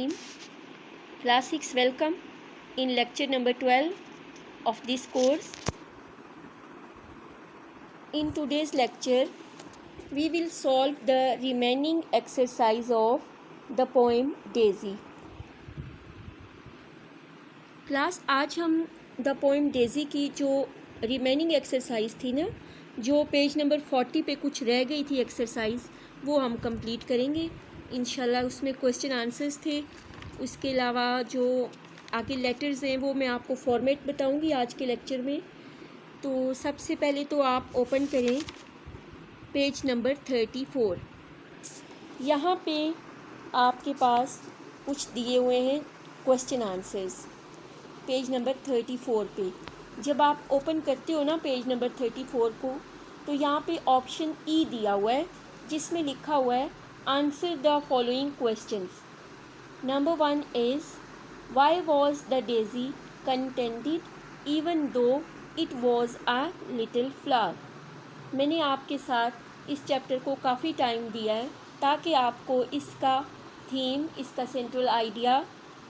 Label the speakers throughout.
Speaker 1: Bismillahirrahmanirrahim. Class 6 welcome in lecture number 12 of this course. In today's lecture we will solve the remaining exercise of the poem Daisy. Class आज हम the poem daisy की जो remaining exercise थी ना, जो page number 40 पे कुछ रह गई थी एक्सरसाइज, वो हम कंप्लीट करेंगे इंशाल्लाह। उसमें क्वेश्चन आंसर्स थे, उसके अलावा जो आगे लेटर्स हैं वो मैं आपको फॉर्मेट बताऊंगी आज के लेक्चर में। तो सबसे पहले तो आप ओपन करें पेज नंबर 34। यहाँ पे आपके पास कुछ दिए हुए हैं क्वेश्चन आंसर्स पेज नंबर 34 पे। जब आप ओपन करते हो ना पेज नंबर 34 को, तो यहाँ पे ऑप्शन ई दिया हुआ है जिसमें लिखा हुआ है answer the following questions. Number 1 is why was the daisy contented even though it was a little flower. मैंने आपके साथ इस चैप्टर को काफ़ी टाइम दिया है ताकि आपको इसका थीम, इसका सेंट्रल आइडिया,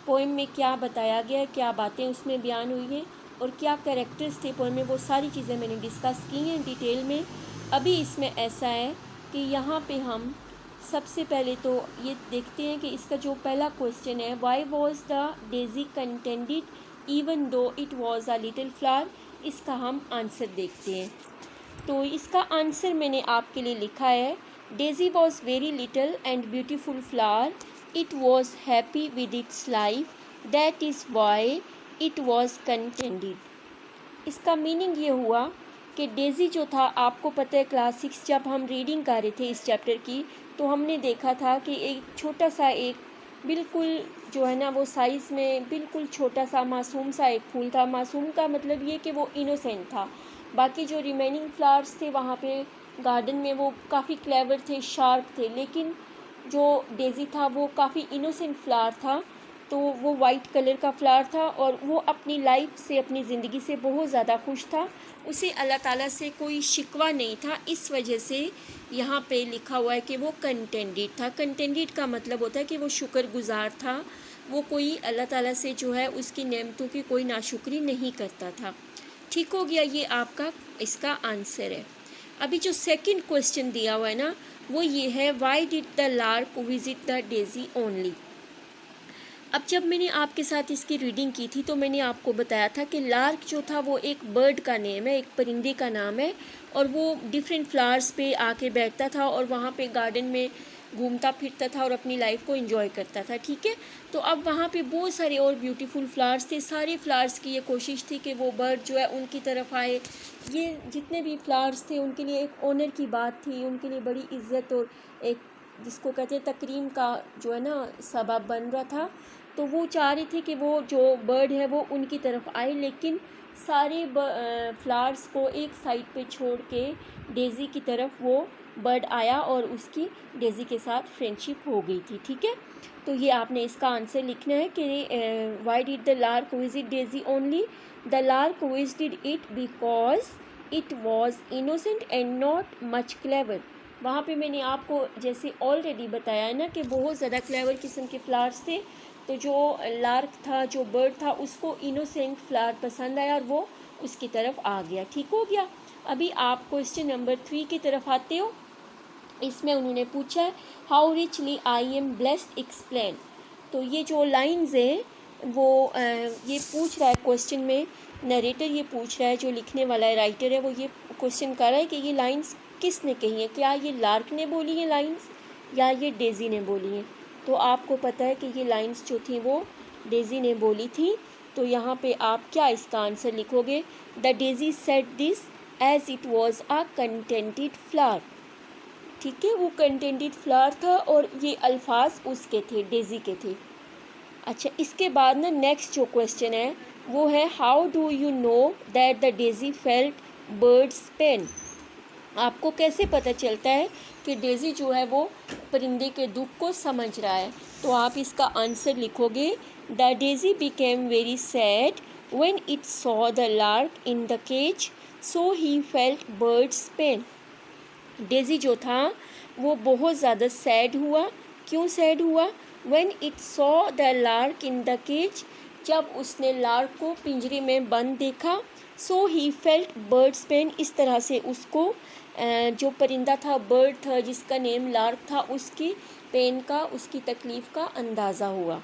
Speaker 1: पोएम में क्या बताया गया है, क्या बातें उसमें बयान हुई हैं और क्या कैरेक्टर्स थे पोएम में, वो सारी चीज़ें मैंने डिस्कस की हैं डिटेल में। अभी इसमें ऐसा है कि यहाँ पे हम सबसे पहले तो ये देखते हैं कि इसका जो पहला क्वेश्चन है, why was the daisy contented even though it was a little flower, इसका हम आंसर देखते हैं। तो इसका आंसर मैंने आपके लिए लिखा है, daisy was very little and beautiful flower, it was happy with its life, that is why it was contented। इसका मीनिंग ये हुआ कि डेज़ी जो था, आपको पता है क्लास 6 जब हम रीडिंग कर रहे थे इस चैप्टर की, तो हमने देखा था कि एक छोटा सा, एक बिल्कुल जो है ना वो साइज़ में बिल्कुल छोटा सा मासूम सा एक फूल था। मासूम का मतलब ये कि वो इनोसेंट था। बाकी जो रिमेनिंग फ्लावर्स थे वहाँ पे गार्डन में वो काफ़ी क्लेवर थे, शार्प थे, लेकिन जो डेज़ी था वो काफ़ी इनोसेंट फ्लावर था। तो वो वाइट कलर का फ्लावर था और वो अपनी लाइफ से, अपनी ज़िंदगी से बहुत ज़्यादा खुश था। उसे अल्लाह ताला से कोई शिकवा नहीं था। इस वजह से यहाँ पे लिखा हुआ है कि वो कंटेंटेड था। कंटेंटेड का मतलब होता है कि वो शुक्रगुजार था, वो कोई अल्लाह ताला से जो है उसकी नेमतों की कोई नाशुक्री नहीं करता था। ठीक हो गया, ये आपका इसका आंसर है। अभी जो सेकंड क्वेश्चन दिया हुआ है ना, वो ये है why did the lark visit the daisy only. अब जब मैंने आपके साथ इसकी रीडिंग की थी तो मैंने आपको बताया था कि लार्क जो था वो एक बर्ड का नेम है, एक परिंदे का नाम है, और वो डिफरेंट फ्लावर्स पे आके बैठता था और वहाँ पे गार्डन में घूमता फिरता था और अपनी लाइफ को एंजॉय करता था। ठीक है, तो अब वहाँ पे बहुत सारे और ब्यूटीफुल फ्लावर्स थे। सारे फ्लावर्स की ये कोशिश थी कि वो बर्ड जो है उनकी तरफ आए। ये जितने भी फ्लावर्स थे उनके लिए एक ऑनर की बात थी, उनके लिए बड़ी इज्जत और एक जिसको कहते हैं तकरीम का जो है ना सबब बन रहा था। तो वो चाह रही थी कि वो जो बर्ड है वो उनकी तरफ आए, लेकिन सारे फ्लावर्स को एक साइड पे छोड़ के डेज़ी की तरफ वो बर्ड आया और उसकी डेज़ी के साथ फ्रेंडशिप हो गई थी। ठीक है, तो ये आपने इसका आंसर लिखना है कि why did the lark visit daisy only. The lark visited it because it was innocent and not much clever. वहाँ पे मैंने आपको जैसे ऑलरेडी बताया है ना कि बहुत ज़्यादा क्लेवर किस्म के फ्लावर्स थे। तो जो लार्क था, जो बर्ड था, उसको इनोसेंट फ्लावर पसंद आया और वो उसकी तरफ आ गया। ठीक हो गया। अभी आप क्वेश्चन नंबर 3 की तरफ आते हो। इसमें उन्होंने पूछा है how richly I am blessed explain. तो ये जो लाइन्स हैं वो ये पूछ रहा है क्वेश्चन में, नरेटर ये पूछ रहा है, जो लिखने वाला है, राइटर है, वो ये क्वेश्चन कर रहा है कि ये लाइन्स किसने कही है, क्या ये लार्क ने बोली हैं लाइन्स या ये डेज़ी ने बोली हैं। तो आपको पता है कि ये लाइन्स जो थी वो डेज़ी ने बोली थी। तो यहाँ पे आप क्या इसका आंसर लिखोगे, the daisy said this as it was a contented flower. ठीक है, वो कंटेंटेड फ्लावर था और ये अल्फाज उसके थे, डेज़ी के थे। अच्छा, इसके बाद ना नेक्स्ट जो क्वेश्चन है वो है how do you know that the daisy felt bird's pain. आपको कैसे पता चलता है कि डेज़ी जो है वो परिंदे के दुख को समझ रहा है। तो आप इसका आंसर लिखोगे the daisy became very sad when it saw the lark in the cage so he felt bird's pain. Daisy जो था वो बहुत ज़्यादा सैड हुआ। क्यों सैड हुआ? When it saw the lark in the cage, जब उसने लार्क को पिंजरे में बंद देखा, so he felt bird's pain, इस तरह से उसको जो परिंदा था, बर्ड था जिसका नेम लार्क था, उसकी पेन का, उसकी तकलीफ़ का अंदाज़ा हुआ।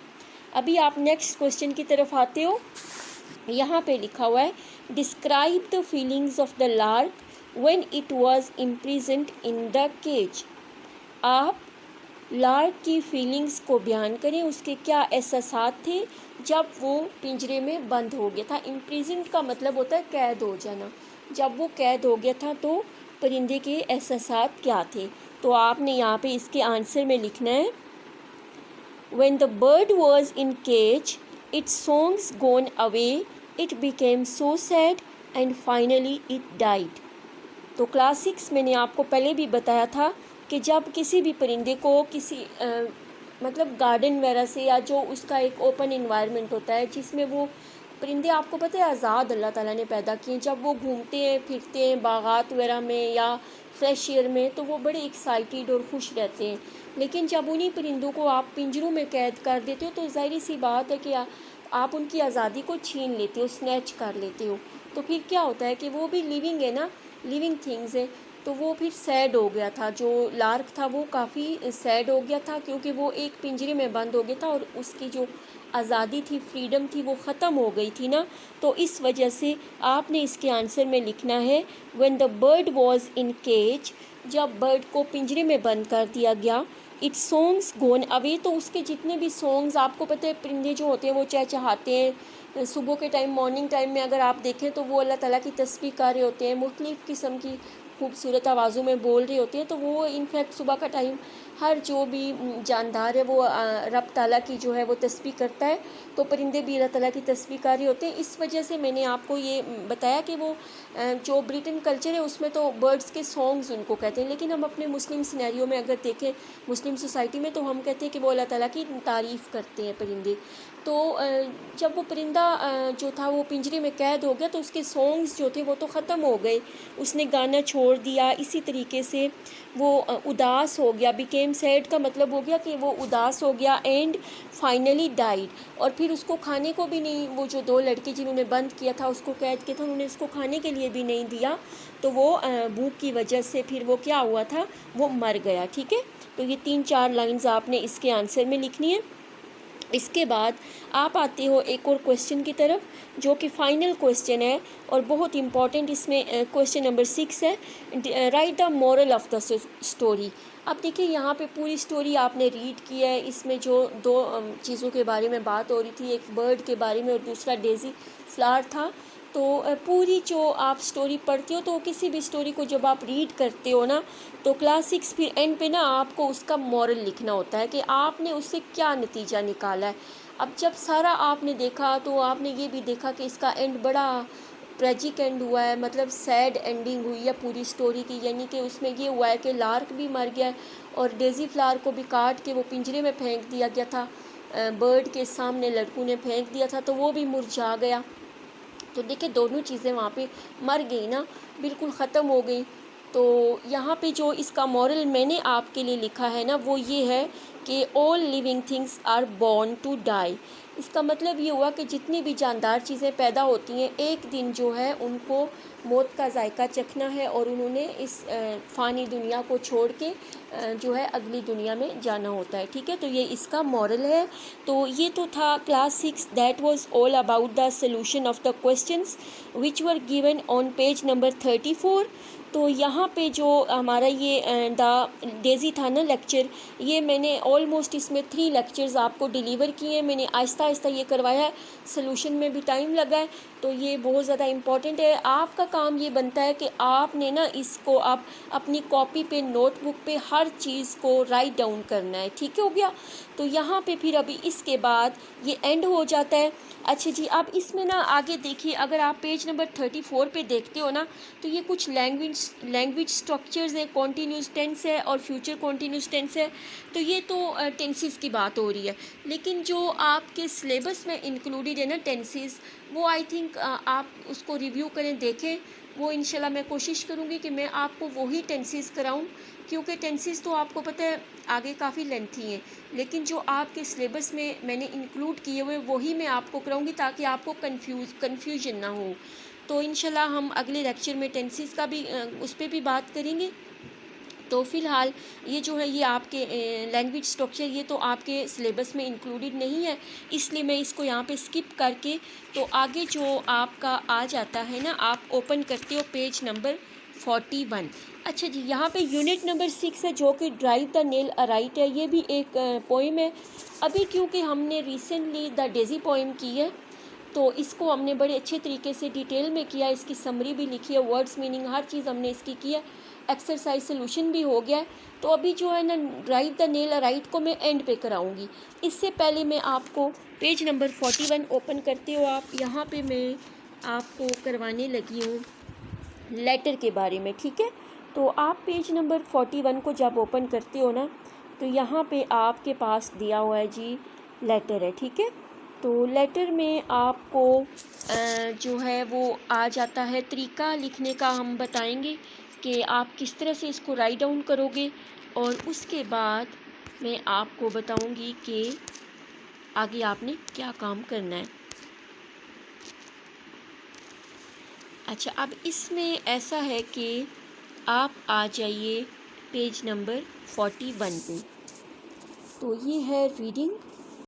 Speaker 1: अभी आप नेक्स्ट क्वेश्चन की तरफ आते हो। यहाँ पे लिखा हुआ है describe the feelings of the lark when it was imprisoned in the cage. आप लार्क की फीलिंग्स को बयान करें, उसके क्या एहसासात थे जब वो पिंजरे में बंद हो गया था। इम्प्रिजन्ड का मतलब होता है कैद हो जाना। जब वो कैद हो गया था तो परिंदे के एहसासात क्या थे। तो आपने यहाँ पे इसके आंसर में लिखना है When the bird was in cage, its songs gone away, it became so sad and finally it died. तो क्लास 6 मैंने आपको पहले भी बताया था कि जब किसी भी परिंदे को किसी मतलब गार्डन वगैरह से, या जो उसका एक ओपन इन्वायरमेंट होता है जिसमें वो परिंदे, आपको पता है आज़ाद अल्लाह ताला ने पैदा किए, जब वो घूमते हैं फिरते हैं बागात वगैरह में या फ्रेश एयर में, तो वो बड़े एक्साइटेड और खुश रहते हैं। लेकिन जब उन्हीं परिंदों को आप पिंजरों में कैद कर देते हो तो ज़ाहिर सी बात है कि आप उनकी आज़ादी को छीन लेते हो, स्नैच कर लेते हो। तो फिर क्या होता है कि वो भी लिविंग है ना, लिविंग थिंग्स है। तो वो फिर सैड हो गया था, जो लार्क था वो काफ़ी सैड हो गया था, क्योंकि वो एक पिंजरे में बंद हो गया था और उसकी जो आज़ादी थी, फ्रीडम थी, वो ख़त्म हो गई थी ना। तो इस वजह से आपने इसके आंसर में लिखना है when the bird was in cage, जब बर्ड को पिंजरे में बंद कर दिया गया, इट्स सॉन्ग्स गोन अवे, तो उसके जितने भी सॉन्ग्स, आपको पता है परिंदे जो होते हैं वो चहचहाते हैं। सुबह के टाइम, मॉर्निंग टाइम में अगर आप देखें तो वो अल्लाह ताला की तस्बीह कर रहे होते हैं, मुख्तलिफ़ किस्म की खूबसूरत आवाज़ों में बोल रहे होते हैं। तो वो इनफैक्ट सुबह का टाइम हर जो भी जानदार है वो रब ताला की जो है वो तस्बीह करता है, तो परिंदे भी अल्लाह ताला की तस्बीह कर रहे होते हैं। इस वजह से मैंने आपको ये बताया कि वो जो ब्रिटेन कल्चर है उसमें तो बर्ड्स के सॉन्ग्स उनको कहते हैं, लेकिन हम अपने मुस्लिम सिनेरियो में अगर देखें, मुस्लिम सोसाइटी में, तो हम कहते हैं कि वो अल्लाह ताला की तारीफ़ करते हैं परिंदे। तो जब वो परिंदा जो था वो पिंजरे में कैद हो गया तो उसके सॉन्ग्स जो थे वो तो ख़त्म हो गए, उसने गाना छोड़ दिया। इसी तरीके से वो उदास हो गया, बिकेम सैड का मतलब हो गया कि वो उदास हो गया, एंड फाइनली डाइड। और फिर उसको खाने को भी नहीं, वो जो 2 लड़के जिन्होंने बंद किया था, उसको कैद किया था, उन्होंने उसको खाने के लिए भी नहीं दिया। तो वो भूख की वजह से फिर वो क्या हुआ था, वो मर गया। ठीक है, तो ये 3-4 लाइन्स आपने इसके आंसर में लिखनी है। इसके बाद आप आते हो एक और क्वेश्चन की तरफ, जो कि फाइनल क्वेश्चन है और बहुत इम्पॉर्टेंट। इसमें क्वेश्चन नंबर 6 है, right the moral of the story. अब देखिए यहाँ पे पूरी स्टोरी आपने रीड की है। इसमें जो 2 चीज़ों के बारे में बात हो रही थी, एक बर्ड के बारे में और दूसरा डेज़ी फ्लावर था। तो पूरी जो आप स्टोरी पढ़ते हो, तो किसी भी स्टोरी को जब आप रीड करते हो ना, तो क्लास 6 फिर एंड पे ना आपको उसका मॉरल लिखना होता है कि आपने उससे क्या नतीजा निकाला है। अब जब सारा आपने देखा तो आपने ये भी देखा कि इसका एंड बड़ा ट्रेजिक एंड हुआ है, मतलब सैड एंडिंग हुई है पूरी स्टोरी की। यानी कि उसमें ये हुआ है कि लार्क भी मर गया और डेज़ी फ्लावर को भी काट के वो पिंजरे में फेंक दिया गया था, बर्ड के सामने लड़कों ने फेंक दिया था, तो वो भी मुरझा गया। तो देखिए दोनों चीज़ें वहाँ पे मर गई ना, बिल्कुल ख़त्म हो गई। तो यहाँ पे जो इसका मॉरल मैंने आपके लिए लिखा है ना, वो ये है कि all living things are born to die. इसका मतलब ये हुआ कि जितनी भी जानदार चीज़ें पैदा होती हैं, एक दिन जो है उनको मौत का जायका चखना है और उन्होंने इस फ़ानी दुनिया को छोड़ के जो है अगली दुनिया में जाना होता है। ठीक है, तो ये इसका मॉरल है। तो ये तो था class 6, that was all about the solution of the questions which were given on page number 34। तो यहाँ पे जो हमारा ये द डेज़ी था ना लेक्चर, ये मैंने ऑलमोस्ट इसमें 3 लेक्चर्स आपको डिलीवर किए हैं। मैंने आहिस्ता आहिस्ता ये करवाया है, सॉल्यूशन में भी टाइम लगा है, तो ये बहुत ज़्यादा इम्पॉर्टेंट है। आपका काम ये बनता है कि आपने ना इसको आप अपनी कॉपी पे, नोटबुक पे हर चीज़ को राइट डाउन करना है। ठीक है, हो गया। तो यहाँ पे फिर अभी इसके बाद ये एंड हो जाता है। अच्छा जी, अब इसमें ना आगे देखिए, अगर आप पेज नंबर 34 पे देखते हो ना, तो ये कुछ लैंग्वेज लैंग्वेज स्ट्रक्चर्स है, कॉन्टीन्यूस टेंस है और फ्यूचर कॉन्टीन्यूस टेंस है, तो ये तो टेंसेस की बात हो रही है। लेकिन जो आपके सिलेबस में इंक्लूडेड है ना टेंसेस, वो आई थिंक आप उसको रिव्यू करें, देखें। वो इंशाल्लाह मैं कोशिश करूँगी कि मैं आपको वही टेंसेस कराऊँ, क्योंकि टेंसेस तो आपको पता है आगे काफ़ी लेंथी हैं, लेकिन जो आपके सिलेबस में मैंने इंक्लूड किए हुए वही मैं आपको कराऊँगी, ताकि आपको कन्फ्यूजन ना हो। तो इंशाल्लाह हम अगले लेक्चर में टेंसेस का भी उस पर भी बात करेंगे। तो फ़िलहाल ये जो है ये आपके लैंग्वेज स्ट्रक्चर ये तो आपके सिलेबस में इंक्लूडेड नहीं है, इसलिए मैं इसको यहाँ पे स्किप करके तो आगे जो आपका आ जाता है ना, आप ओपन करते हो पेज नंबर 41। अच्छा जी, यहाँ पे यूनिट नंबर 6 है जो कि ड्राइव द नेल अराइट है। ये भी एक पोइम है। अभी क्योंकि हमने रिसेंटली द डेज़ी पोइम की है, तो इसको हमने बड़े अच्छे तरीके से डिटेल में किया, इसकी समरी भी लिखी है, वर्ड्स मीनिंग हर चीज़ हमने इसकी की है, एक्सरसाइज सोल्यूशन भी हो गया है। तो अभी जो है ना ड्राइव द नेल राइट को मैं एंड पे कराऊंगी। इससे पहले मैं आपको पेज नंबर 41 ओपन करते हो आप, यहाँ पे मैं आपको करवाने लगी हूँ लेटर के बारे में, ठीक है। तो आप पेज नंबर 41 को जब ओपन करते हो ना, तो यहाँ पे आपके पास दिया हुआ है जी लेटर है, ठीक है। तो लेटर में आपको जो है वो आ जाता है, तरीका लिखने का हम बताएंगे कि आप किस तरह से इसको राइट डाउन करोगे, और उसके बाद मैं आपको बताऊंगी कि आगे आपने क्या काम करना है। अच्छा, अब इसमें ऐसा है कि आप आ जाइए पेज नंबर 41 पे। तो ये है रीडिंग